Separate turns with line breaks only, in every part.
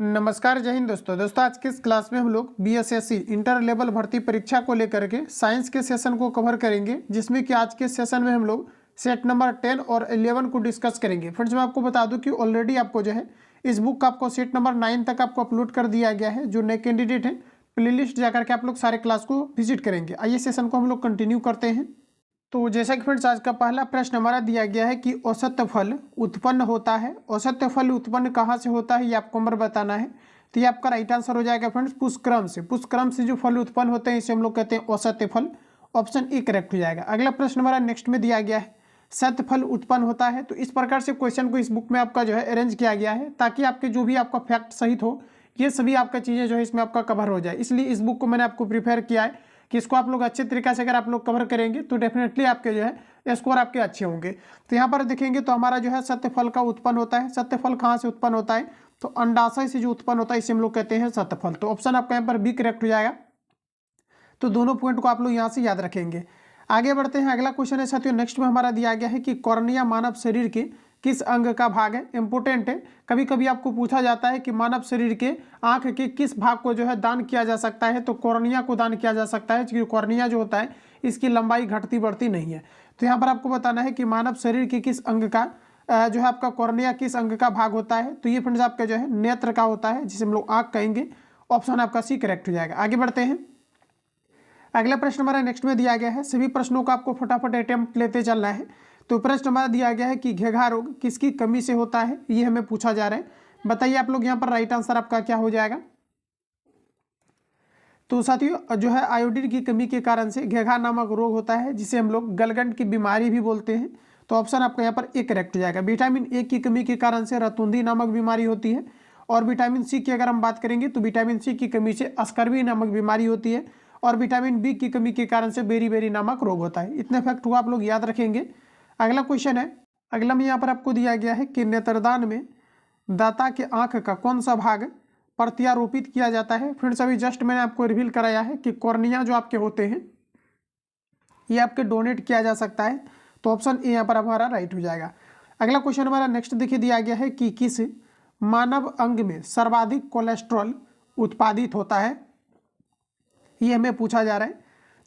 नमस्कार, जय हिंद दोस्तों आज के इस क्लास में हम लोग बीएसएससी इंटर लेवल भर्ती परीक्षा को लेकर के साइंस के सेशन को कवर करेंगे, जिसमें कि आज के सेशन में हम लोग सेट नंबर 10 और 11 को डिस्कस करेंगे। फ्रेंड्स, मैं आपको बता दूं कि ऑलरेडी आपको जो है इस बुक का आपको सेट नंबर 9 तक आपको अपलोड कर दिया गया है। जो नए कैंडिडेट हैं, प्लेलिस्ट जाकर के आप लोग सारे क्लास को विजिट करेंगे। आइए सेशन को हम लोग कंटिन्यू करते हैं। तो जैसा कि फ्रेंड्स, आज का पहला प्रश्न हमारा दिया गया है कि औसत फल उत्पन्न होता है। औसत फल उत्पन्न कहाँ से होता है, ये आपको नंबर बताना है। तो ये आपका राइट आंसर हो जाएगा फ्रेंड्स पुष्क्रम से। पुष्क्रम से जो फल उत्पन्न होते हैं इसे हम लोग कहते हैं औसत फल। ऑप्शन ए करेक्ट हो जाएगा। अगला प्रश्न हमारा नेक्स्ट में दिया गया है सत्य फल उत्पन्न होता है। तो इस प्रकार से क्वेश्चन को इस बुक में आपका जो है अरेंज किया गया है, ताकि आपके जो भी आपका फैक्ट सहित हो, ये सभी आपका चीज़ें जो है इसमें आपका कवर हो जाए। इसलिए इस बुक को मैंने आपको प्रिपेयर किया है कि इसको आप लोग अच्छे तरीके से अगर आप लोग कवर करेंगे तो डेफिनेटली आपके जो है स्कोर आपके अच्छे होंगे। तो यहाँ पर देखेंगे तो हमारा जो है सत्य फल का उत्पन्न होता है। सत्य फल कहाँ से उत्पन्न होता है, तो अंडाशय से जो उत्पन्न होता है इसे हम लोग कहते हैं सत्य फल। तो ऑप्शन आपका यहाँ पर बी करेक्ट हो जाएगा। तो दोनों पॉइंट को आप लोग यहाँ से याद रखेंगे। आगे बढ़ते हैं। अगला क्वेश्चन है साथियों नेक्स्ट में हमारा दिया गया है कि कॉर्निया मानव शरीर के किस अंग का भाग है। इंपोर्टेंट है, कभी कभी आपको पूछा जाता है कि मानव शरीर के आंख के किस भाग को जो है दान किया जा सकता है। तो कॉर्निया को दान किया जा सकता है, क्योंकि कॉर्निया जो होता है इसकी लंबाई घटती बढ़ती नहीं है। तो यहाँ पर आपको बताना है कि मानव शरीर के किस अंग का जो है आपका कॉर्निया किस अंग का भाग होता है। तो ये फ्रेंड्स आपका जो है नेत्र का होता है, जिसे हम लोग आंख कहेंगे। ऑप्शन आपका सी करेक्ट हो जाएगा। आगे बढ़ते हैं। अगला प्रश्न हमारा नेक्स्ट में दिया गया है। सभी प्रश्नों का आपको फटाफट अटेम्प्ट लेते चलना है। तो प्रश्न हमारा दिया गया है कि घेघा रोग किसकी कमी से होता है, ये हमें पूछा जा रहा है। बताइए आप लोग यहाँ पर राइट आंसर आपका क्या हो जाएगा। तो साथियों जो है आयोडीन की कमी के कारण से घेघा नामक रोग होता है, जिसे हम लोग गलगंड की बीमारी भी बोलते हैं। तो ऑप्शन आपका यहाँ पर ए करेक्ट हो जाएगा। विटामिन ए की कमी के कारण से रतुंधी नामक बीमारी होती है। और विटामिन सी की अगर हम बात करेंगे तो विटामिन सी की कमी से अस्कर्वी नामक बीमारी होती है। और विटामिन बी की कमी के कारण से बेरी नामक रोग होता है। इतने फैक्ट को आप लोग याद रखेंगे। अगला क्वेश्चन है, अगला में यहाँ पर आपको दिया गया है कि नेत्रदान में दाता के आंख का कौन सा भाग प्रत्यारोपित किया जाता है। फ्रेंड्स, अभी जस्ट मैंने आपको रिवील कराया है कि कॉर्निया जो आपके होते हैं ये आपके डोनेट किया जा सकता है। तो ऑप्शन ए यहाँ पर हमारा राइट हो जाएगा। अगला क्वेश्चन हमारा नेक्स्ट देखिए दिया गया है कि किस मानव अंग में सर्वाधिक कोलेस्ट्रॉल उत्पादित होता है, ये हमें पूछा जा रहा है।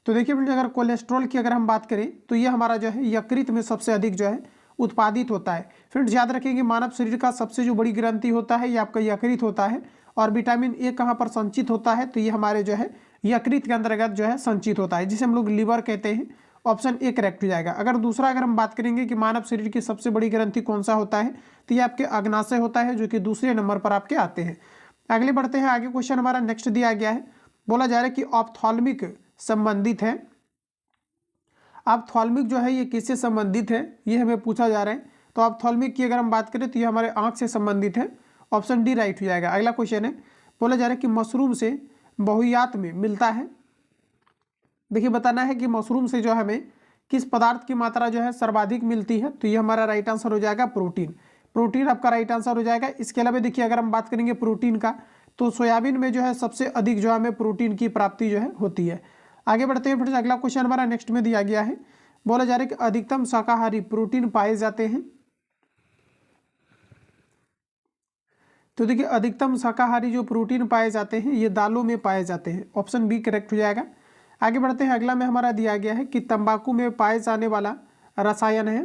तो देखिए फ्रेंड्स, अगर कोलेस्ट्रॉल की अगर हम बात करें तो ये हमारा जो है यकृत में सबसे अधिक जो है उत्पादित होता है। फ्रेंड्स याद रखेंगे, मानव शरीर का सबसे जो बड़ी ग्रंथि होता है ये आपका यकृत होता है। और विटामिन ए कहाँ पर संचित होता है, तो ये हमारे जो है यकृत के अंतर्गत जो है संचित होता है, जिसे हम लोग लीवर कहते हैं। ऑप्शन ए करेक्ट हो जाएगा। अगर दूसरा अगर हम बात करेंगे कि मानव शरीर की सबसे बड़ी ग्रंथि कौन सा होता है, तो ये आपके अग्नाशय होता है, जो कि दूसरे नंबर पर आपके आते हैं। आगे बढ़ते हैं। आगे क्वेश्चन हमारा नेक्स्ट दिया गया है, बोला जा रहा है कि ऑप्थॉल्मिक संबंधित है। ऑप्थॉल्मिक जो है ये किससे संबंधित है, ये हमें पूछा जा रहा है। तो ऑप्थॉल्मिक की अगर हम बात करें तो ये हमारे आंख से संबंधित है। ऑप्शन डी राइट हो जाएगा। अगला क्वेश्चन है, बोला जा रहा है कि मशरूम से बहुयात में मिलता है। देखिए बताना है कि मशरूम से जो हमें किस पदार्थ की मात्रा जो है सर्वाधिक मिलती है। तो ये हमारा राइट आंसर हो जाएगा प्रोटीन। प्रोटीन आपका राइट आंसर हो जाएगा। इसके अलावा देखिए अगर हम बात करेंगे प्रोटीन का, तो सोयाबीन में जो है सबसे अधिक जो हमें प्रोटीन की प्राप्ति जो है होती है। आगे बढ़ते हैं। फिर अगला क्वेश्चन हमारा नेक्स्ट में दिया गया है, बोला जा रहा है कि अधिकतम शाकाहारी प्रोटीन पाए जाते हैं। तो देखिए अधिकतम शाकाहारी जो प्रोटीन पाए जाते हैं ये दालों में पाए जाते हैं। ऑप्शन बी करेक्ट हो जाएगा। आगे बढ़ते हैं। अगला में हमारा दिया गया है कि तंबाकू में पाए जाने वाला रसायन है।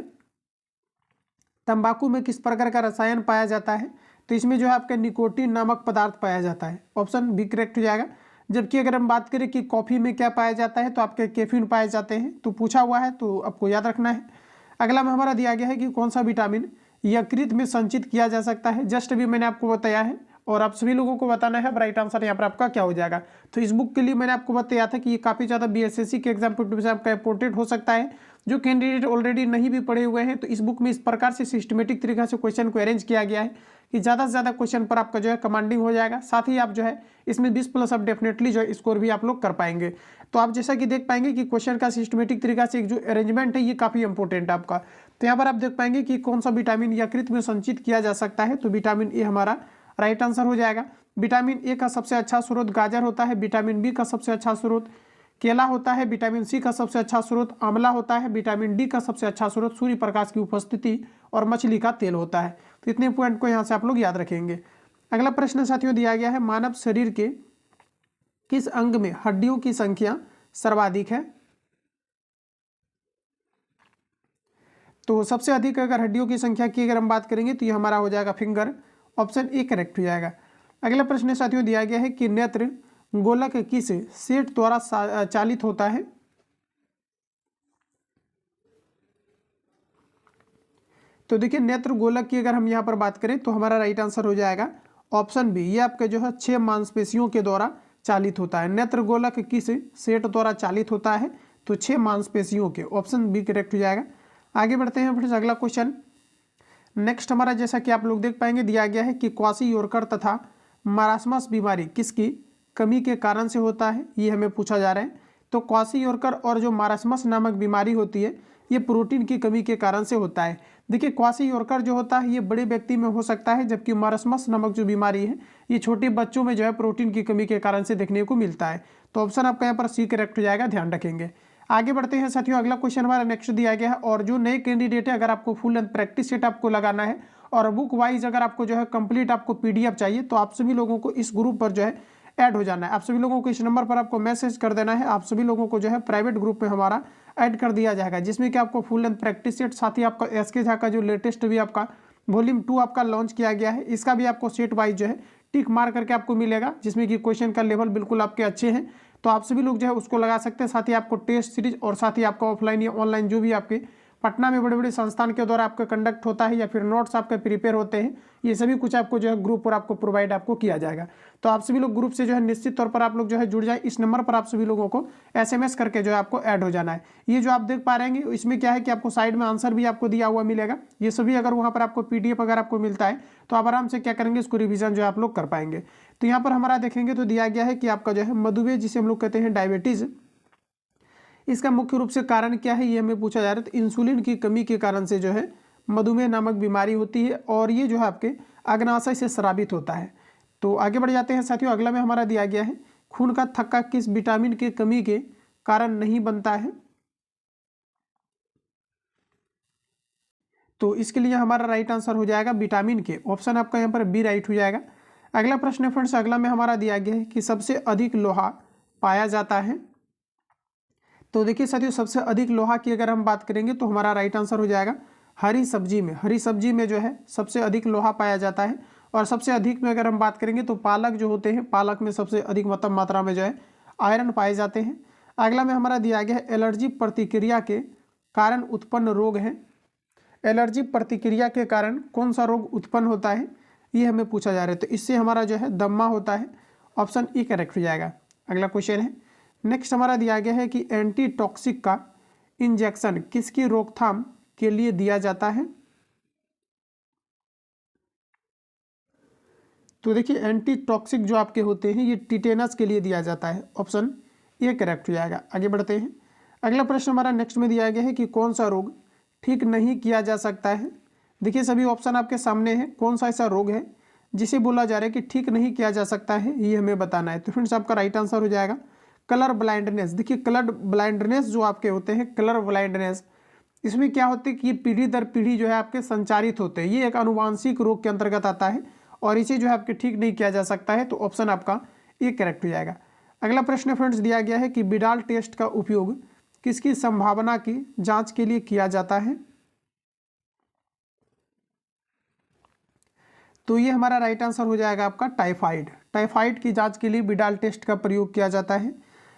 तंबाकू में किस प्रकार का रसायन पाया जाता है, तो इसमें जो है आपका निकोटीन नामक पदार्थ पाया जाता है। ऑप्शन बी करेक्ट हो जाएगा। जबकि अगर हम बात करें कि कॉफ़ी में क्या पाया जाता है, तो आपके कैफीन पाए जाते हैं। तो पूछा हुआ है तो आपको याद रखना है। अगला में हमारा दिया गया है कि कौन सा विटामिन यकृत में संचित किया जा सकता है। जस्ट अभी मैंने आपको बताया है और आप सभी लोगों को बताना है। अब राइट आंसर यहाँ पर आपका क्या हो जाएगा। तो इस बुक के लिए मैंने आपको बताया था कि ये काफ़ी ज़्यादा बीएसएससी के एग्जाम पॉइंट से आपका इंपॉर्टेंट हो सकता है। जो कैंडिडेट ऑलरेडी नहीं भी पढ़े हुए हैं, तो इस बुक में इस प्रकार से सिस्टमेटिक तरीके से क्वेश्चन को अरेंज किया गया है कि ज़्यादा से ज़्यादा क्वेश्चन पर आपका जो है कमांडिंग हो जाएगा। साथ ही आप जो है इसमें 20+ आप डेफिनेटली जो है स्कोर भी आप लोग कर पाएंगे। तो आप जैसा कि देख पाएंगे कि क्वेश्चन का सिस्टमेटिक तरीका से एक जो अरेंजमेंट है ये काफ़ी इंपॉर्टेंट है आपका। तो यहाँ पर आप देख पाएंगे कि कौन सा विटामिन यकृत में संचित किया जा सकता है। तो विटामिन ए हमारा राइट आंसर हो जाएगा। विटामिन ए का सबसे अच्छा स्रोत गाजर होता है। विटामिन बी का सबसे अच्छा स्रोत केला होता है। विटामिन सी का सबसे अच्छा स्रोत आंवला होता है। विटामिन डी का सबसे अच्छा स्रोत सूर्य प्रकाश की उपस्थिति और मछली का तेल होता है। तो इतने पॉइंट को यहाँ से आप लोग याद रखेंगे। अगला प्रश्न साथियों दिया गया है, मानव शरीर के किस अंग में हड्डियों की संख्या सर्वाधिक है? तो सबसे अधिक अगर हड्डियों की संख्या की अगर हम बात करेंगे तो ये हमारा हो जाएगा फिंगर, ऑप्शन ए करेक्ट हो जाएगा। अगला प्रश्न साथियों दिया गया है कि नेत्र गोलक किस सेट द्वारा चालित होता है? तो देखिए नेत्र गोलक की अगर हम यहाँ पर बात करें तो हमारा राइट आंसर हो जाएगा ऑप्शन बी, ये आपके जो है 6 मांसपेशियों के द्वारा चालित होता है। नेत्र गोलक किस सेट द्वारा चालित होता है? तो 6 मांसपेशियों के, ऑप्शन बी करेक्ट हो जाएगा। आगे बढ़ते हैं फ्रेंड्स, अगला क्वेश्चन नेक्स्ट हमारा, जैसा कि आप लोग देख पाएंगे दिया गया है कि क्वासी-योरकर तथा मारास्मस बीमारी किसकी कमी के कारण से होता है, ये हमें पूछा जा रहा है। तो क्वासी-योरकर और जो मारास्मस नामक बीमारी होती है ये प्रोटीन की कमी के कारण से होता है। देखिए क्वासी-योरकर जो होता है ये बड़े व्यक्ति में हो सकता है, जबकि मारास्मस नामक जो बीमारी है ये छोटे बच्चों में जो है प्रोटीन की कमी के कारण से देखने को मिलता है। तो ऑप्शन आपका यहाँ पर सी करेक्ट हो जाएगा, ध्यान रखेंगे। आगे बढ़ते हैं साथियों, अगला क्वेश्चन हमारा नेक्स्ट दिया गया है, और जो नए कैंडिडेट है अगर आपको फुल लेंथ प्रैक्टिस सेट आपको लगाना है और बुक वाइज अगर आपको जो है कंप्लीट आपको पीडीएफ चाहिए तो आप सभी लोगों को इस ग्रुप पर जो है ऐड हो जाना है। आप सभी लोगों को इस नंबर पर आपको मैसेज कर देना है, आप सभी लोगों को जो है प्राइवेट ग्रुप में हमारा ऐड कर दिया जाएगा, जिसमें कि आपको फुल लेंथ प्रैक्टिस सेट, साथ ही आपका एसके झा का जो लेटेस्ट भी आपका वॉल्यूम 2 आपका लॉन्च किया गया है, इसका भी आपको सेट वाइज जो है टिक मार करके आपको मिलेगा, जिसमें कि क्वेश्चन का लेवल बिल्कुल आपके अच्छे हैं। तो आप सभी लोग जो है उसको लगा सकते हैं। साथ ही आपको टेस्ट सीरीज और साथ ही आपका ऑफलाइन या ऑनलाइन जो भी आपके पटना में बड़े बड़े संस्थान के द्वारा आपका कंडक्ट होता है या फिर नोट्स आपके प्रिपेयर होते हैं, ये सभी कुछ आपको जो है ग्रुप पर आपको प्रोवाइड आपको किया जाएगा। तो आप सभी लोग ग्रुप से जो है निश्चित तौर पर आप लोग जो है जुड़ जाए। इस नंबर पर आप सभी लोगों को एसएमएस करके जो है आपको ऐड हो जाना है। ये जो आप देख पा रहे हैं इसमें क्या है कि आपको साइड में आंसर भी आपको दिया हुआ मिलेगा। ये सभी अगर वहाँ पर आपको पीडीएफ अगर आपको मिलता है तो आप आराम से क्या करेंगे, इसको रिविजन जो है आप लोग कर पाएंगे। तो यहाँ पर हमारा देखेंगे तो दिया गया है कि आपका जो है मधुमेह, जिसे हम लोग कहते हैं डायबिटीज, इसका मुख्य रूप से कारण क्या है ये हमें पूछा जा रहा है। तो इंसुलिन की कमी के कारण से जो है मधुमेह नामक बीमारी होती है और ये जो है आपके अग्नाशय से स्रावित होता है। तो आगे बढ़ जाते हैं साथियों, अगला में हमारा दिया गया है खून का थक्का किस विटामिन की कमी के कारण नहीं बनता है? तो इसके लिए हमारा राइट आंसर हो जाएगा विटामिन के, ऑप्शन आपका यहाँ पर बी राइट हो जाएगा। अगला प्रश्न है फ्रेंड्स, अगला में हमारा दिया गया है कि सबसे अधिक लोहा पाया जाता है। तो देखिए साथियों सबसे अधिक लोहा की अगर हम बात करेंगे तो हमारा राइट आंसर हो जाएगा हरी सब्जी में। हरी सब्जी में जो है सबसे अधिक लोहा पाया जाता है। और सबसे अधिक में अगर हम बात करेंगे तो पालक जो होते हैं, पालक में सबसे अधिक मात्रा में जो है आयरन पाए जाते हैं। अगला में हमारा दिया गया है एलर्जी प्रतिक्रिया के कारण उत्पन्न रोग है। एलर्जी प्रतिक्रिया के कारण कौन सा रोग उत्पन्न होता है ये हमें पूछा जा रहा है। तो इससे हमारा जो है दम्मा होता है, ऑप्शन ई करेक्ट हो जाएगा। अगला क्वेश्चन है नेक्स्ट हमारा दिया गया है कि एंटीटॉक्सिक का इंजेक्शन किसकी रोकथाम के लिए दिया जाता है? तो देखिए एंटीटॉक्सिक जो आपके होते हैं ये टिटेनस के लिए दिया जाता है, ऑप्शन ए करेक्ट हो जाएगा। आगे बढ़ते हैं, अगला प्रश्न हमारा नेक्स्ट में दिया गया है कि कौन सा रोग ठीक नहीं किया जा सकता है। देखिए सभी ऑप्शन आपके सामने हैं, कौन सा ऐसा रोग है जिसे बोला जा रहा है कि ठीक नहीं किया जा सकता है, ये हमें बताना है। तो फ्रेंड्स आपका राइट आंसर हो जाएगा कलर ब्लाइंडनेस। देखिए कलर ब्लाइंडनेस जो आपके होते हैं, कलर ब्लाइंडनेस, इसमें क्या होता है कि ये पीढ़ी दर पीढ़ी जो है आपके संचारित होते हैं। ये एक अनुवांशिक रोग के अंतर्गत आता है और इसे जो है आपके ठीक नहीं किया जा सकता है। तो ऑप्शन आपका ए करेक्ट हो जाएगा। अगला प्रश्न फ्रेंड्स दिया गया है कि बिडाल टेस्ट का उपयोग किसकी संभावना की जांच के लिए किया जाता है? तो ये हमारा राइट आंसर हो जाएगा आपका टाइफाइड। टाइफाइड की जांच के लिए बिडाल टेस्ट का प्रयोग किया जाता है।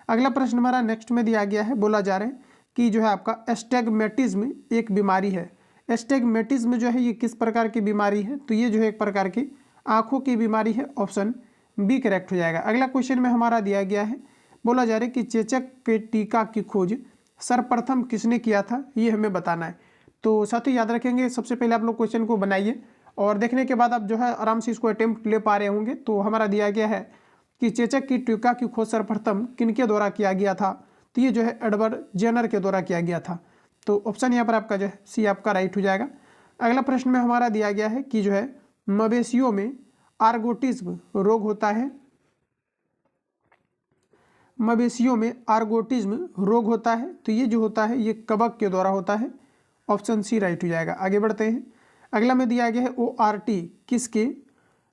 अगला प्रश्न हमारा नेक्स्ट में दिया गया है, बोला जा रहा है कि जो है आपका एस्टेग्मेटिज्म एक बीमारी है। एस्टेग्मेटिज्म जो है ये किस प्रकार की बीमारी है? तो ये जो है एक प्रकार की आंखों की बीमारी है, ऑप्शन बी करेक्ट हो जाएगा। अगला क्वेश्चन में हमारा दिया गया है, बोला जा रहा है कि चेचक के टीका की खोज सर्वप्रथम किसने किया था, ये हमें बताना है। तो साथियों याद रखेंगे, सबसे पहले आप लोग क्वेश्चन को बनाइए और देखने के बाद आप जो है आराम से इसको अटेम्प्ट ले पा रहे होंगे। तो हमारा दिया गया है कि चेचक की टीका की खोज सर्वप्रथम किनके द्वारा किया गया था? तो ये जो है एडवर्ड जेनर के द्वारा किया गया था। तो ऑप्शन यहाँ पर आपका जो है सी आपका राइट हो जाएगा। अगला प्रश्न में हमारा दिया गया है कि जो है मवेशियों में आर्गोटिज्म रोग होता है। मवेशियों में आर्गोटिज्म रोग होता है, तो ये जो होता है ये कवक के द्वारा होता है, ऑप्शन सी राइट हो जाएगा। आगे बढ़ते हैं, अगला में दिया गया है ORT किसके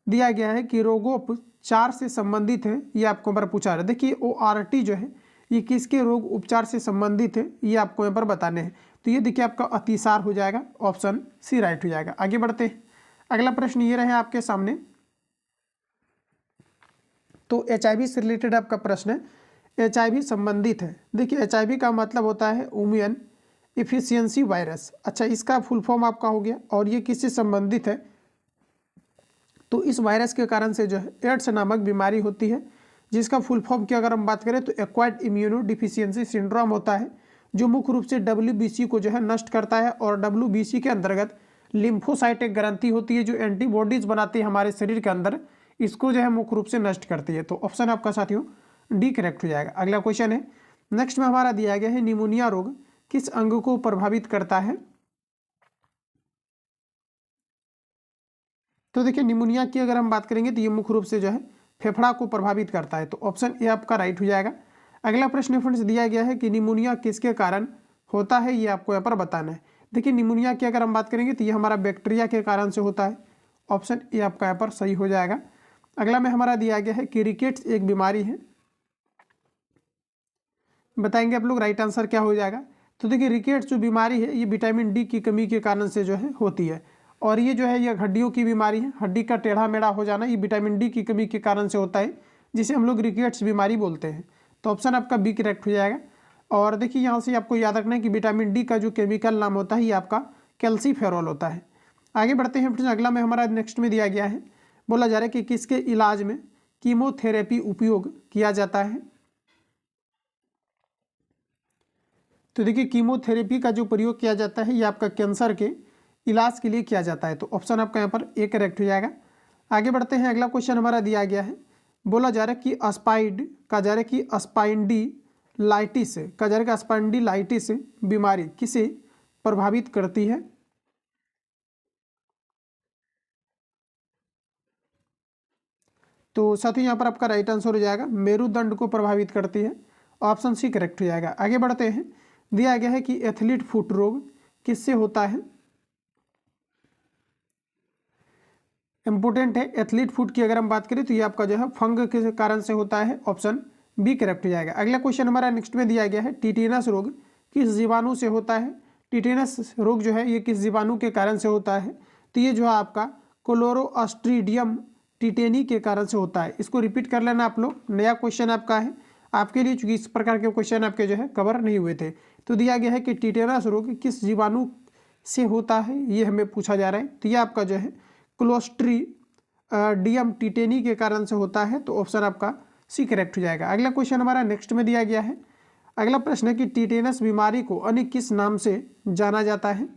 दिया गया है कि रोगोपचार से संबंधित है, ये आपको यहाँ पर पूछा रहा है। देखिए ORT जो है ये किसके रोग उपचार से संबंधित है, ये आपको यहाँ पर बताने हैं। तो ये देखिए आपका अतिसार हो जाएगा, ऑप्शन सी राइट हो जाएगा। आगे बढ़ते हैं, अगला प्रश्न ये रहे आपके सामने। तो HIV से रिलेटेड आपका प्रश्न है, HIV संबंधित है। देखिए HIV का मतलब होता है इम्यून एफिशिएंसी वायरस। अच्छा, इसका फुल फॉर्म आपका हो गया, और ये किससे संबंधित है, तो इस वायरस के कारण से जो है एड्स नामक बीमारी होती है, जिसका फुल फॉर्म की अगर हम बात करें तो एक्वायर्ड इम्यूनो डिफिशियंसी सिंड्रोम होता है, जो मुख्य रूप से WBC को जो है नष्ट करता है। और WBC के अंतर्गत लिम्फोसाइट एक ग्रंथि होती है जो एंटीबॉडीज बनाती है हमारे शरीर के अंदर, इसको जो है मुख्य रूप से नष्ट करती है। तो ऑप्शन आपका साथियों डी करेक्ट हो जाएगा। अगला क्वेश्चन है, नेक्स्ट में हमारा दिया गया है निमोनिया रोग किस अंग को प्रभावित करता है। तो देखिए निमोनिया की अगर हम बात करेंगे तो ये मुख्य रूप से जो है फेफड़ा को प्रभावित करता है। तो ऑप्शन ए आपका राइट हो जाएगा। अगला प्रश्न फ्रेंड्स दिया गया है कि निमोनिया किसके कारण होता है, ये आपको यहाँ पर बताना है। देखिए निमोनिया की अगर हम बात करेंगे तो ये हमारा बैक्टीरिया के कारण से होता है। ऑप्शन ए आपका यहाँ पर सही हो जाएगा। अगला में हमारा दिया गया है कि रिकेट्स एक बीमारी है, बताएंगे आप लोग राइट आंसर क्या हो जाएगा। तो देखिए रिकेट्स जो बीमारी है ये विटामिन डी की कमी के कारण से जो है होती है, और ये जो है ये हड्डियों की बीमारी है, हड्डी का टेढ़ा मेढ़ा हो जाना ये विटामिन डी की कमी के कारण से होता है, जिसे हम लोग रिकेट्स बीमारी बोलते हैं। तो ऑप्शन आपका बी करेक्ट हो जाएगा। और देखिए यहाँ से आपको याद रखना है कि विटामिन डी का जो केमिकल नाम होता है ये आपका कैल्सीफेरॉल होता है। आगे बढ़ते हैं फ्रेंड्स, अगला में हमारा नेक्स्ट में दिया गया है, बोला जा रहा है कि किसके इलाज में कीमोथेरेपी उपयोग किया जाता है। तो देखिए कीमोथेरेपी का जो प्रयोग किया जाता है ये आपका कैंसर के इलाज के लिए किया जाता है। तो ऑप्शन आपका यहाँ पर ए करेक्ट हो जाएगा। आगे बढ़ते हैं, अगला क्वेश्चन हमारा दिया गया है, बोला जा रहा है कि स्पाइंडिलाइटिस बीमारी किसे प्रभावित करती है। तो साथियों यहाँ पर आपका राइट आंसर हो जाएगा मेरुदंड को प्रभावित करती है। ऑप्शन सी करेक्ट हो जाएगा। आगे बढ़ते हैं, दिया गया है कि एथलीट फुट रोग किससे होता है। इंपोर्टेंट है, एथलीट फुट की अगर हम बात करें तो ये आपका जो है फंग के कारण से होता है। ऑप्शन बी करेक्ट हो जाएगा। अगला क्वेश्चन हमारा नेक्स्ट में दिया गया है, टिटेनस रोग किस जीवाणु से होता है। टिटेनस रोग जो है ये किस जीवाणु के कारण से होता है। तो ये जो है आपका क्लोरोस्ट्रीडियम टिटेनी के कारण से होता है। इसको रिपीट कर लेना आप लोग, नया क्वेश्चन आपका है आपके लिए, चूंकि इस प्रकार के क्वेश्चन आपके जो है कवर नहीं हुए थे। तो दिया गया है कि टिटेनस रोग किस जीवाणु से होता है, ये हमें पूछा जा रहा है। तो ये आपका जो है क्लोस्ट्रीडियम टिटेनी के कारण से होता है। तो ऑप्शन आपका सी करेक्ट हो जाएगा। अगला क्वेश्चन हमारा नेक्स्ट में दिया गया है, अगला प्रश्न है कि टिटेनस बीमारी को अन्य किस नाम से जाना जाता है।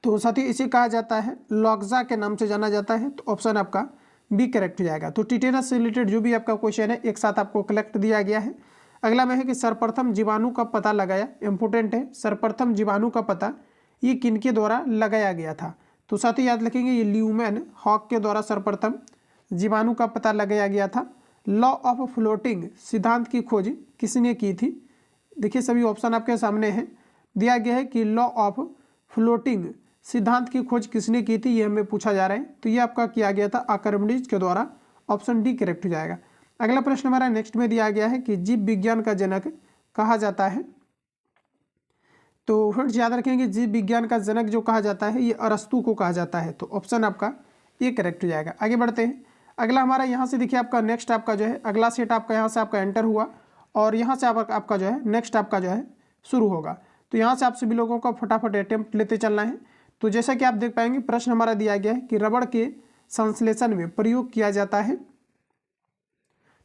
तो साथ ही इसे कहा जाता है लॉक्जा के नाम से जाना जाता है। तो ऑप्शन आपका बी करेक्ट हो जाएगा। तो टिटेनस से रिलेटेड जो भी आपका क्वेश्चन है एक साथ आपको कलेक्ट दिया गया है। अगला में है कि सर्वप्रथम जीवाणु का पता लगाया, इंपोर्टेंट है, सर्वप्रथम जीवाणु का पता ये किनके द्वारा लगाया गया था। तो साथ ही याद रखेंगे ये ल्यूमैन हॉक के द्वारा सर्वप्रथम जीवाणु का पता लगाया गया था। लॉ ऑफ फ्लोटिंग सिद्धांत की खोज किसने की थी। देखिए सभी ऑप्शन आपके सामने हैं, दिया गया है कि लॉ ऑफ फ्लोटिंग सिद्धांत की खोज किसने की थी, ये हमें पूछा जा रहा है। तो ये आपका किया गया था आर्किमिडीज के द्वारा। ऑप्शन डी करेक्ट हो जाएगा। अगला प्रश्न हमारा नेक्स्ट में दिया गया है कि जीव विज्ञान का जनक कहा जाता है। तो फ्रेंड्स याद रखेंगे जीव विज्ञान का जनक जो कहा जाता है ये अरस्तु को कहा जाता है। तो ऑप्शन आपका ये करेक्ट हो जाएगा। आगे बढ़ते हैं, अगला हमारा यहाँ से देखिए आपका नेक्स्ट आपका जो है अगला सेट आपका यहाँ से आपका एंटर हुआ, और यहाँ से आपका जो है नेक्स्ट आपका जो है शुरू होगा। तो यहाँ से आप सभी लोगों का फटाफट अटेम्प्ट लेते चलना है। तो जैसा कि आप देख पाएंगे प्रश्न हमारा दिया गया है कि रबड़ के संश्लेषण में प्रयोग किया जाता है।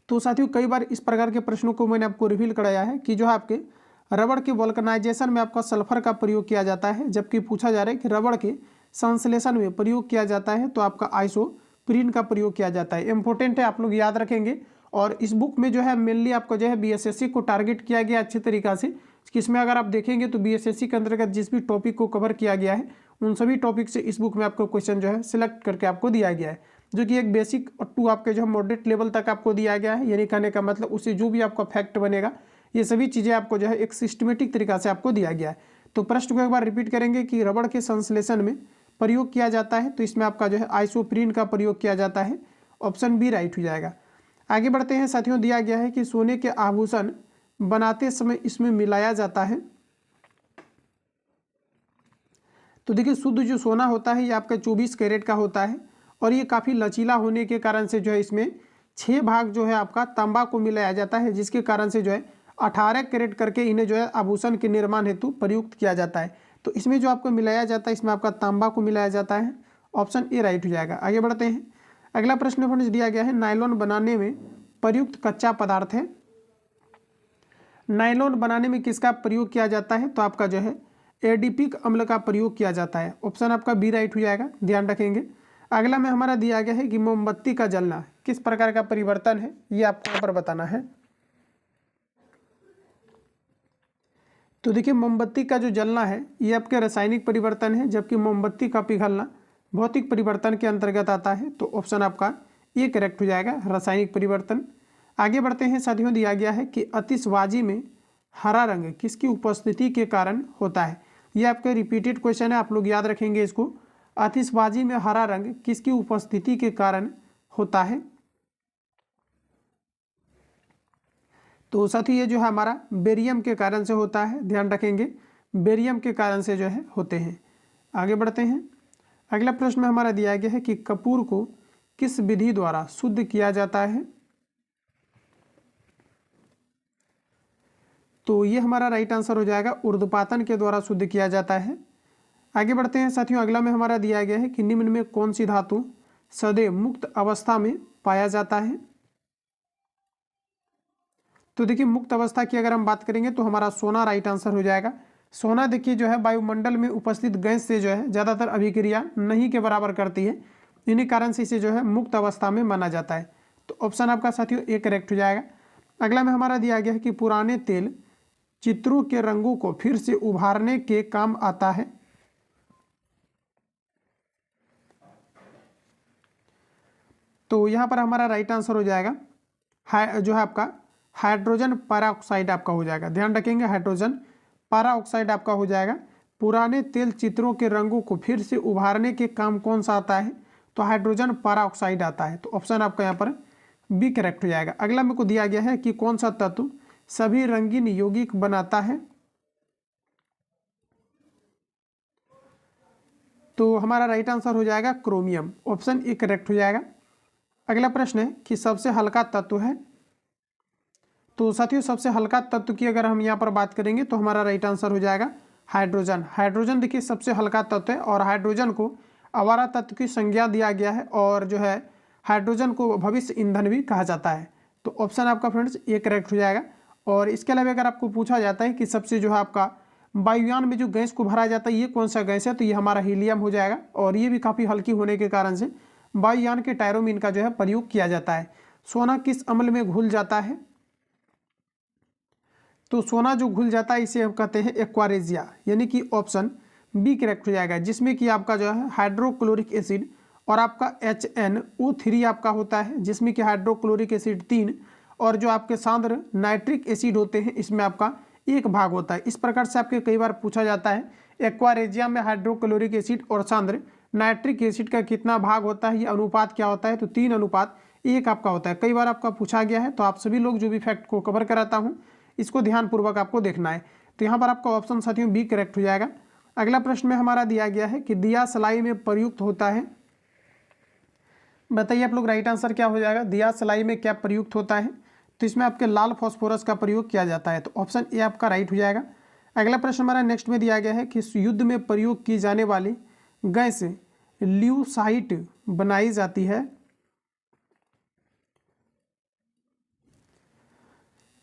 तो साथियों कई बार इस प्रकार के प्रश्नों को मैंने आपको रिवील कराया है कि जो है आपके रबड़ के वल्कनाइजेशन में आपका सल्फर का प्रयोग किया जाता है, जबकि पूछा जा रहा है कि रबड़ के संश्लेषण में प्रयोग किया जाता है तो आपका आइसोप्रीन का प्रयोग किया जाता है। इंपॉर्टेंट है, आप लोग याद रखेंगे। और इस बुक में जो है मेनली आपको जो है बीएसएससी को टारगेट किया गया अच्छे तरीका से, इसमें अगर आप देखेंगे तो बीएसएससी के अंतर्गत जिस भी टॉपिक को कवर किया गया है उन सभी टॉपिक से इस बुक में आपको क्वेश्चन जो है सिलेक्ट करके आपको दिया गया है, जो कि एक बेसिक टू आपके जो मॉडरेट लेवल तक आपको दिया गया है। यानी कहने का मतलब उससे जो भी आपका फैक्ट बनेगा ये सभी चीज़ें आपको जो है एक सिस्टमेटिक तरीका से आपको दिया गया है। तो प्रश्न को एक बार रिपीट करेंगे कि रबड़ के संश्लेषण में प्रयोग किया जाता है, तो इसमें आपका जो है आइसोप्रीन का प्रयोग किया जाता है। ऑप्शन बी राइट हो जाएगा। आगे बढ़ते हैं साथियों, दिया गया है कि सोने के आभूषण बनाते समय इसमें मिलाया जाता है। तो देखिए शुद्ध जो सोना होता है ये आपका 24 कैरेट का होता है और ये काफ़ी लचीला होने के कारण से जो है इसमें 6 भाग जो है आपका तांबा को मिलाया जाता है, जिसके कारण से जो है 18 कैरेट करके इन्हें जो है आभूषण के निर्माण हेतु प्रयुक्त किया जाता है। तो इसमें जो आपको मिलाया जाता है इसमें आपका तांबा को मिलाया जाता है। ऑप्शन ए राइट हो जाएगा। आगे बढ़ते हैं। अगला प्रश्न फ्रेंड्स दिया गया है, नायलॉन बनाने में प्रयुक्त कच्चा पदार्थ है। नायलॉन बनाने में किसका प्रयोग किया जाता है? तो आपका जो है एडिपिक अम्ल का प्रयोग किया जाता है। ऑप्शन आपका बी राइट हो जाएगा, ध्यान रखेंगे। अगला में हमारा दिया गया है कि मोमबत्ती का जलना किस प्रकार का परिवर्तन है, ये आपको यहाँ पर बताना है। तो देखिए मोमबत्ती का जो जलना है ये आपके रासायनिक परिवर्तन है, जबकि मोमबत्ती का पिघलना भौतिक परिवर्तन के अंतर्गत आता है। तो ऑप्शन आपका ये करेक्ट हो जाएगा, रासायनिक परिवर्तन। आगे बढ़ते हैं साथियों, दिया गया है कि आतिशबाजी में हरा रंग किसकी उपस्थिति के कारण होता है। ये आपका रिपीटेड क्वेश्चन है, आप लोग याद रखेंगे इसको। आतिशबाजी में हरा रंग किसकी उपस्थिति के कारण होता है? तो साथी ये जो है हमारा बेरियम के कारण से होता है, ध्यान रखेंगे, बेरियम के कारण से जो है होते हैं। आगे बढ़ते हैं। अगला प्रश्न में हमारा दिया गया है कि कपूर को किस विधि द्वारा शुद्ध किया जाता है। तो ये हमारा राइट आंसर हो जाएगा, ऊर्ध्वपातन के द्वारा शुद्ध किया जाता है। आगे बढ़ते हैं साथियों। अगला में हमारा दिया गया है कि निम्न में कौन सी धातु सदैव मुक्त अवस्था में पाया जाता है। तो देखिए मुक्त अवस्था की अगर हम बात करेंगे तो हमारा सोना राइट आंसर हो जाएगा। सोना देखिए जो है वायुमंडल में उपस्थित गैस से जो है ज़्यादातर अभिक्रिया नहीं के बराबर करती है, इन्हीं कारण से इसे जो है मुक्त अवस्था में माना जाता है। तो ऑप्शन आपका साथियों ए करेक्ट हो जाएगा। अगला में हमारा दिया गया है कि पुराने तेल चित्रों के रंगों को फिर से उभारने के काम आता है। तो यहाँ पर हमारा राइट आंसर हो जाएगा जो है आपका हाइड्रोजन पेरोक्साइड आपका हो जाएगा। ध्यान रखेंगे, हाइड्रोजन पेरोक्साइड आपका हो जाएगा। पुराने तेल चित्रों के रंगों को फिर से उभारने के काम कौन सा आता है? तो हाइड्रोजन पेरोक्साइड आता है। तो ऑप्शन आपका यहाँ पर बी करेक्ट हो जाएगा। अगला मेरे को दिया गया है कि कौन सा तत्व सभी रंगीन यौगिक बनाता है। तो हमारा राइट आंसर हो जाएगा क्रोमियम। ऑप्शन ए करेक्ट हो जाएगा। अगला प्रश्न है कि सबसे हल्का तत्व है। तो साथियों सबसे हल्का तत्व की अगर हम यहाँ पर बात करेंगे तो हमारा राइट आंसर हो जाएगा हाइड्रोजन। हाइड्रोजन देखिए सबसे हल्का तत्व है और हाइड्रोजन को आवारा तत्व की संज्ञा दिया गया है और जो है हाइड्रोजन को भविष्य ईंधन भी कहा जाता है। तो ऑप्शन आपका फ्रेंड्स ये करेक्ट हो जाएगा। और इसके अलावा अगर आपको पूछा जाता है कि सबसे जो है आपका वायुयान में जो गैस को भरा जाता है ये कौन सा गैस है, तो ये हमारा हीलियम हो जाएगा और ये भी काफ़ी हल्की होने के कारण से वायुयान के टायरों में इनका जो है प्रयोग किया जाता है। सोना किस अम्ल में घुल जाता है? तो सोना जो घुल जाता है इसे हम कहते हैं एक्वारेजिया, यानी कि ऑप्शन बी करेक्ट हो जाएगा, जिसमें कि आपका जो है हाइड्रोक्लोरिक एसिड और आपका HNO3 आपका होता है, जिसमें कि हाइड्रोक्लोरिक एसिड 3 और जो आपके सांद्र नाइट्रिक एसिड होते हैं इसमें आपका 1 भाग होता है। इस प्रकार से आपके कई बार पूछा जाता है एक्वारेजिया में हाइड्रोक्लोरिक एसिड और सांद्र नाइट्रिक एसिड का कितना भाग होता है, ये अनुपात क्या होता है? तो 3:1 आपका होता है। कई बार आपका पूछा गया है, तो आप सभी लोग जो भी फैक्ट को कवर कराता हूँ इसको ध्यानपूर्वक आपको देखना है। तो यहाँ पर आपका ऑप्शन साथियों बी करेक्ट हो जाएगा। अगला प्रश्न में हमारा दिया गया है कि दिया सलाई में प्रयुक्त होता है। बताइए आप लोग राइट आंसर क्या हो जाएगा? दिया सलाई में क्या प्रयुक्त होता है? तो इसमें आपके लाल फास्फोरस का प्रयोग किया जाता है। तो ऑप्शन ए आपका राइट हो जाएगा। अगला प्रश्न हमारा नेक्स्ट में दिया गया है कि युद्ध में प्रयोग की जाने वाली गैस ल्यूसाइट बनाई जाती है।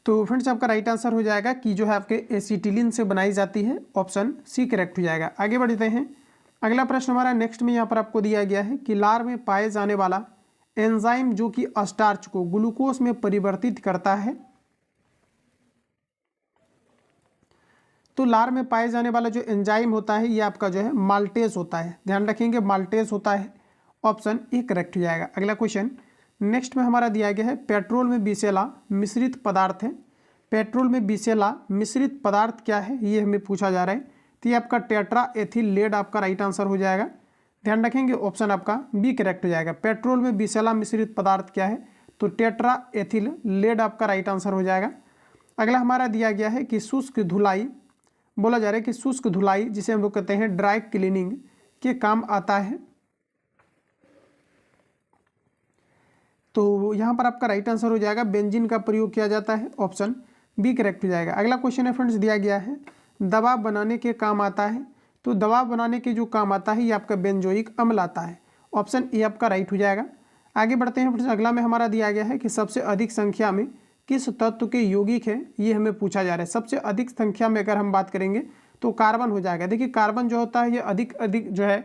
तो फ्रेंड्स आपका राइट आंसर हो जाएगा कि जो है आपके एसिटिलीन से बनाई जाती है। ऑप्शन सी करेक्ट हो जाएगा। आगे बढ़ते हैं। अगला प्रश्न हमारा नेक्स्ट में यहाँ पर आपको दिया गया है कि लार में पाए जाने वाला एंजाइम जो कि स्टार्च को ग्लूकोज में परिवर्तित करता है। तो लार में पाए जाने वाला जो एंजाइम होता है ये आपका जो है माल्टेज होता है। ध्यान रखेंगे माल्टेज होता है। ऑप्शन ए करेक्ट हो जाएगा। अगला क्वेश्चन नेक्स्ट में हमारा दिया गया है पेट्रोल में बिसेला मिश्रित पदार्थ है। पेट्रोल में बिसेला मिश्रित पदार्थ क्या है ये हमें पूछा जा रहा है। तो ये आपका टेट्रा एथिल लेड आपका राइट आंसर हो जाएगा। ध्यान रखेंगे ऑप्शन आपका बी करेक्ट हो जाएगा। पेट्रोल में विषैला मिश्रित पदार्थ क्या है, तो टेट्रा एथिल लेड आपका राइट आंसर हो जाएगा। अगला हमारा दिया गया है कि शुष्क धुलाई, बोला जा रहा है कि शुष्क धुलाई जिसे हम लोग कहते हैं ड्राई क्लीनिंग के काम आता है। तो यहाँ पर आपका राइट आंसर हो जाएगा बेंजीन का प्रयोग किया जाता है, ऑप्शन बी करेक्ट हो जाएगा। अगला क्वेश्चन है फ्रेंड्स, दिया गया है दवा बनाने के काम आता है, तो दवा बनाने के जो काम आता है ये आपका बेंजोइक अम्ल आता है, ऑप्शन ए आपका राइट हो जाएगा। आगे बढ़ते हैं फ्रेंड्स, अगला में हमारा दिया गया है कि सबसे अधिक संख्या में किस तत्व के यौगिक है, ये हमें पूछा जा रहा है। सबसे अधिक संख्या में अगर हम बात करेंगे तो कार्बन हो जाएगा। देखिए कार्बन जो होता है ये अधिक जो है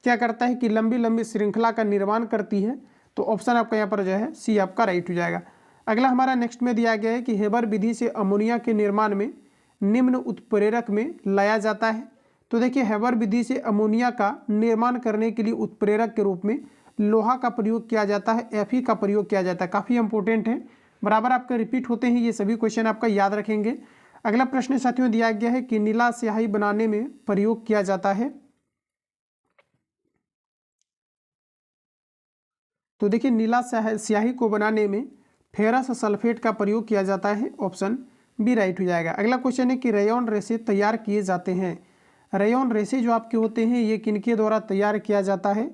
क्या करता है कि लंबी लंबी श्रृंखला का निर्माण करती है, तो ऑप्शन आपका यहाँ पर जो है सी आपका राइट हो जाएगा। अगला हमारा नेक्स्ट में दिया गया है कि हेबर विधि से अमोनिया के निर्माण में निम्न उत्प्रेरक में लाया जाता है। तो देखिए हेबर विधि से अमोनिया का निर्माण करने के लिए उत्प्रेरक के रूप में लोहा का प्रयोग किया जाता है, Fe का प्रयोग किया जाता है। काफ़ी इंपॉर्टेंट है, बराबर आपके रिपीट होते हैं ये सभी क्वेश्चन, आपका याद रखेंगे। अगला प्रश्न साथियों दिया गया है कि नीला स्याही बनाने में प्रयोग किया जाता है। तो देखिए नीला स्याही को बनाने में फेरस सल्फेट का प्रयोग किया जाता है, ऑप्शन बी राइट हो जाएगा। अगला क्वेश्चन है कि रेयॉन रेसे तैयार किए जाते हैं। रेयॉन रेसे जो आपके होते हैं ये किनके द्वारा तैयार किया जाता है,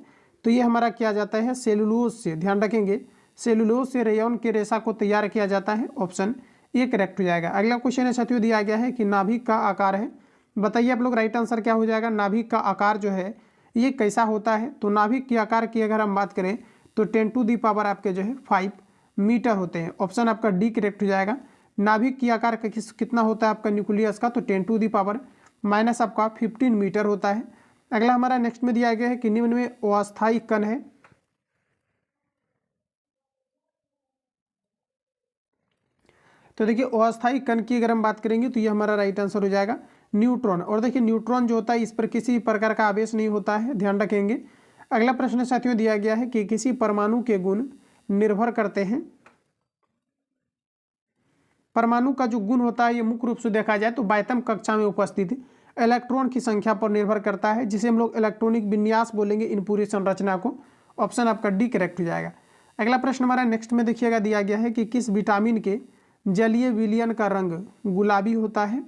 तो ये हमारा किया जाता है सेलुलोज से। ध्यान रखेंगे सेलुलोज से रेयॉन के रेशा को तैयार किया जाता है, ऑप्शन ए करेक्ट हो जाएगा। अगला क्वेश्चन है साथियों दिया गया है कि नाभिक का आकार है, बताइए आप लोग राइट आंसर क्या हो जाएगा। नाभिक का आकार जो है ये कैसा होता है, तो नाभिक के आकार की अगर हम बात करें तो 10 टू दी पावर आपके जो है 5 मीटर होते हैं, ऑप्शन आपका डी करेक्ट हो जाएगा। नाभिक की आकार का कितना होता है आपका न्यूक्लियस का, तो 10 टू दी पावर माइनस आपका 15 मीटर होता है। अगला हमारा नेक्स्ट में दिया गया है कि निम्न में अस्थायी कण है। तो देखिए अस्थायी कण की अगर हम बात करेंगे तो ये हमारा राइट आंसर हो जाएगा न्यूट्रॉन। और देखिए न्यूट्रॉन जो होता है इस पर किसी प्रकार का आवेश नहीं होता है, ध्यान रखेंगे। अगला प्रश्न साथियों दिया गया है कि किसी परमाणु के गुण निर्भर करते हैं। परमाणु का जो गुण होता है ये मुख्य रूप से देखा जाए तो बाह्यतम कक्षा में उपस्थित इलेक्ट्रॉन की संख्या पर निर्भर करता है, जिसे हम लोग इलेक्ट्रॉनिक विन्यास बोलेंगे इन पूरी संरचना को, ऑप्शन आपका डी करेक्ट हो जाएगा। अगला प्रश्न हमारा नेक्स्ट में देखिएगा दिया गया है कि किस विटामिन के जलीय विलयन का रंग गुलाबी होता है,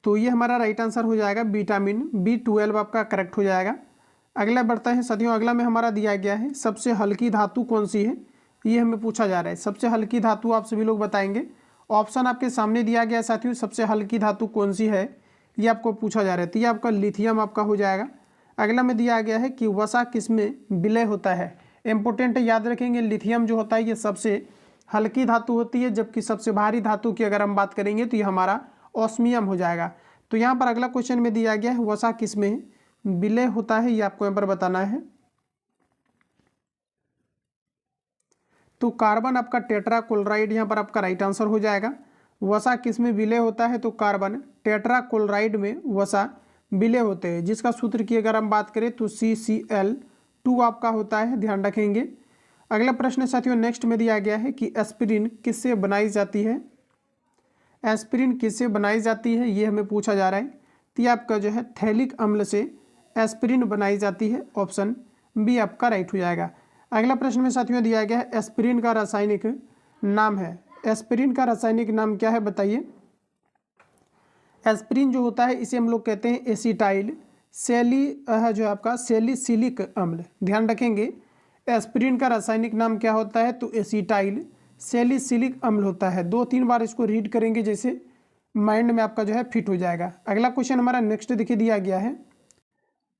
तो ये हमारा राइट आंसर हो जाएगा विटामिन B12 आपका करेक्ट हो जाएगा। अगला बढ़ता है साथियों, अगला में हमारा दिया गया है सबसे हल्की धातु कौन सी है, ये हमें पूछा जा रहा है। सबसे हल्की धातु आप सभी लोग बताएंगे, ऑप्शन आपके सामने दिया गया है साथियों। सबसे हल्की धातु कौन सी है ये आपको पूछा जा रहा है, तो ये आपका लिथियम आपका हो जाएगा। अगला में दिया गया है कि वसा किसमें विलय होता है, इंपॉर्टेंट है, याद रखेंगे। लिथियम जो होता है ये सबसे हल्की धातु होती है, जबकि सबसे भारी धातु की अगर हम बात करेंगे तो ये हमारा ऑस्मियम हो जाएगा। तो यहाँ पर अगला क्वेश्चन में दिया गया है वसा किसमें विलय होता है, ये आपको यहाँ पर बताना है। तो कार्बन आपका टेट्राक्लोराइड यहाँ पर आपका राइट आंसर हो जाएगा। वसा किसमें विलय होता है, तो कार्बन टेट्राक्लोराइड में वसा विलय होते हैं, जिसका सूत्र की अगर हम बात करें तो CCl2 आपका होता है, ध्यान रखेंगे। अगला प्रश्न साथियों नेक्स्ट में दिया गया है कि एस्पिरिन किससे बनाई जाती है। एस्पिरिन किससे बनाई जाती है ये हमें पूछा जा रहा है, तो ये आपका जो है थैलिक अम्ल से एस्पिरिन बनाई जाती है, ऑप्शन बी आपका राइट हो जाएगा। अगला प्रश्न में साथियों दिया गया है एस्पिरिन का रासायनिक नाम है। एस्पिरिन का रासायनिक नाम क्या है बताइए। एस्पिरिन जो होता है इसे हम लोग कहते हैं एसिटाइल जो आपका सैलिसिलिक अम्ल, ध्यान रखेंगे। एस्पिरिन का रासायनिक नाम क्या होता है, तो एसिटाइल सैलिसिलिक अम्ल होता है। 2-3 बार इसको रीड करेंगे जैसे माइंड में आपका जो है फिट हो जाएगा। अगला क्वेश्चन हमारा नेक्स्ट देखिए दिया गया है।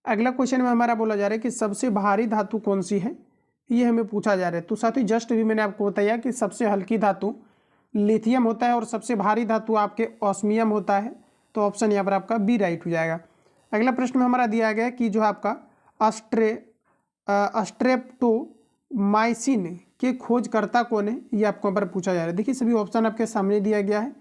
अगला क्वेश्चन में हमारा बोला जा रहा है कि सबसे भारी धातु कौन सी है, ये हमें पूछा जा रहा है। तो साथ ही जस्ट भी मैंने आपको बताया कि सबसे हल्की धातु लिथियम होता है और सबसे भारी धातु आपके ऑस्मियम होता है, तो ऑप्शन यहाँ पर आपका बी राइट हो जाएगा। अगला प्रश्न में हमारा दिया गया है कि जो आपका स्ट्रेप्टोमाइसिन के खोजकर्ता कौन है, ये आपको यहाँ पर पूछा जा रहा है। देखिए सभी ऑप्शन आपके सामने दिया गया है,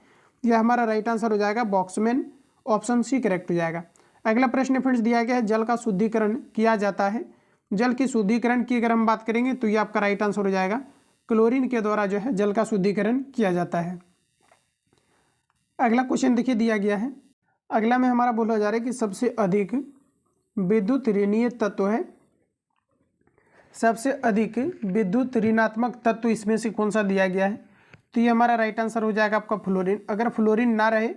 यह हमारा राइट आंसर हो जाएगा बॉक्समैन, ऑप्शन सी करेक्ट हो जाएगा। अगला प्रश्न फ्रेंड्स दिया गया है जल का शुद्धिकरण किया जाता है। जल की शुद्धिकरण की अगर हम बात करेंगे तो ये आपका राइट आंसर हो जाएगा क्लोरीन के द्वारा जो है जल का शुद्धिकरण किया जाता है। अगला क्वेश्चन देखिए दिया गया है अगला में हमारा बोला जा रहा है कि सबसे अधिक विद्युत ऋणीय तत्व है, सबसे अधिक विद्युत ऋणात्मक तत्व इसमें से कौन सा दिया गया है? तो ये हमारा राइट आंसर हो जाएगा आपका फ्लोरीन। अगर फ्लोरीन ना रहे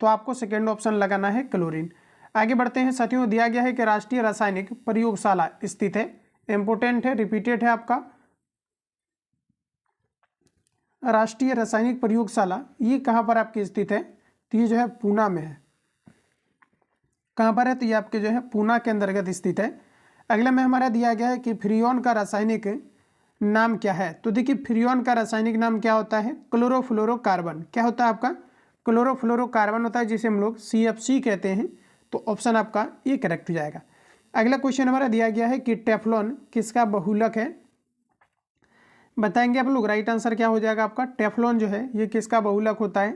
तो आपको सेकेंड ऑप्शन लगाना है क्लोरीन। आगे बढ़ते हैं साथियों, दिया गया है कि राष्ट्रीय रासायनिक प्रयोगशाला स्थित है, इंपोर्टेंट है, रिपीटेड है आपका, राष्ट्रीय रासायनिक प्रयोगशाला ये कहाँ पर आपकी स्थित है? तो ये जो है पूना में है। कहाँ पर है? तो ये आपके जो है पूना के अंतर्गत स्थित है। अगला में हमारा दिया गया है कि फ्रियोन का रासायनिक नाम क्या है? तो देखिए फ्रियोन का रासायनिक नाम क्या होता है? क्लोरोफ्लोरोकार्बन। क्या होता है आपका? क्लोरोफ्लोरोकार्बन होता है, जिसे हम लोग CFC कहते हैं। तो ऑप्शन आपका ये करेक्ट हो जाएगा। अगला क्वेश्चन हमारा दिया गया है कि टेफ्लॉन किसका बहुलक है? बताएंगे आप लोग। राइट आंसर क्या हो जाएगा आपका? टेफ्लॉन जो है ये किसका बहुलक होता है?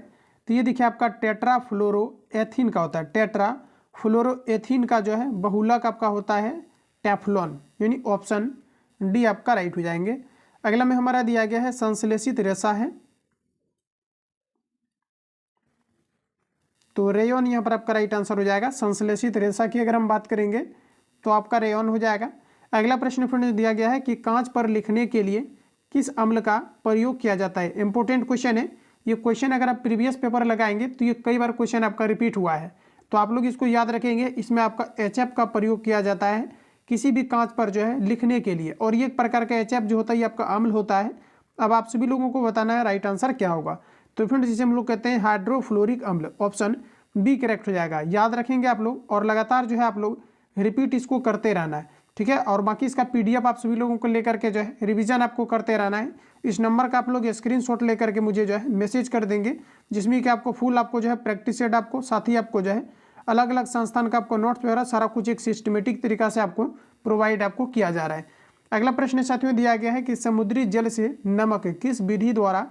तो ये देखिए आपका टेट्राफ्लोरोएथीन का होता है। टेट्राफ्लोरोएथीन का जो है बहुलक आपका होता है टेफ्लॉन, यानी ऑप्शन डी आपका राइट हो जाएंगे। अगला में हमारा दिया गया है संश्लेषित रेशा है, तो रेयन यहाँ पर आपका राइट आंसर हो जाएगा। संश्लेषित रेशा की अगर हम बात करेंगे तो आपका रेयन हो जाएगा। अगला प्रश्न फिर दिया गया है कि कांच पर लिखने के लिए किस अम्ल का प्रयोग किया जाता है? इंपॉर्टेंट क्वेश्चन है ये। क्वेश्चन अगर आप प्रीवियस पेपर लगाएंगे तो ये कई बार क्वेश्चन आपका रिपीट हुआ है, तो आप लोग इसको याद रखेंगे। इसमें आपका HF का प्रयोग किया जाता है किसी भी कांच पर जो है लिखने के लिए, और ये एक प्रकार का HF जो होता है ये आपका अम्ल होता है। अब आप सभी लोगों को बताना है राइट आंसर क्या होगा। तो फ्रेंड्स जिसे हम लोग कहते हैं हाइड्रोफ्लोरिक अम्ल, ऑप्शन बी करेक्ट हो जाएगा। याद रखेंगे आप लोग, और लगातार जो है आप लोग रिपीट इसको करते रहना है, ठीक है। और बाकी इसका PDF आप सभी लोगों को लेकर के जो है रिवीजन आपको करते रहना है। इस नंबर का आप लोग स्क्रीनशॉट लेकर के मुझे जो है मैसेज कर देंगे, जिसमें कि आपको फुल आपको जो है प्रैक्टिस सेट आपको, साथ ही आपको जो है अलग अलग संस्थान का आपको नोट्स वगैरह सारा कुछ एक सिस्टमेटिक तरीका से आपको प्रोवाइड आपको किया जा रहा है। अगला प्रश्न साथियों दिया गया है कि समुद्री जल से नमक किस विधि द्वारा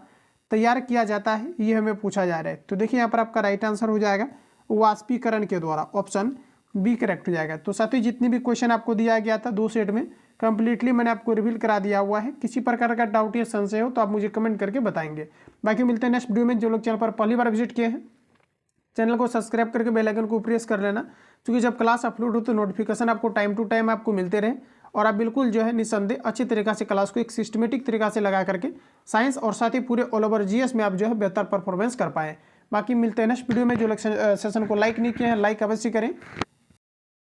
तैयार किया जाता है? ये हमें पूछा जा रहा है। तो देखिए यहाँ पर आपका राइट आंसर हो जाएगा वाष्पीकरण के द्वारा, ऑप्शन बी करेक्ट हो जाएगा। तो साथियों जितनी भी क्वेश्चन आपको दिया गया था 2 सेट में कंप्लीटली मैंने आपको रिवील करा दिया हुआ है। किसी प्रकार का डाउट या संशय हो तो आप मुझे कमेंट करके बताएंगे। बाकी मिलते हैं नेक्स्ट वीडियो में। जो लोग चैनल पर पहली बार विजिट किए हैं चैनल को सब्सक्राइब करके बेल आइकन को प्रेस कर लेना, क्योंकि जब क्लास अपलोड हो तो नोटिफिकेशन आपको टाइम टू टाइम आपको मिलते रहे, और आप बिल्कुल जो है निस्संदेह अच्छी तरीका से क्लास को एक सिस्टमेटिक तरीका से लगा करके साइंस और साथ ही पूरे ऑल ओवर GS में आप जो है बेहतर परफॉर्मेंस कर पाएँ। बाकी मिलते हैं नेक्स्ट वीडियो में। जो लोग सेशन को लाइक नहीं किए हैं लाइक अवश्य करें।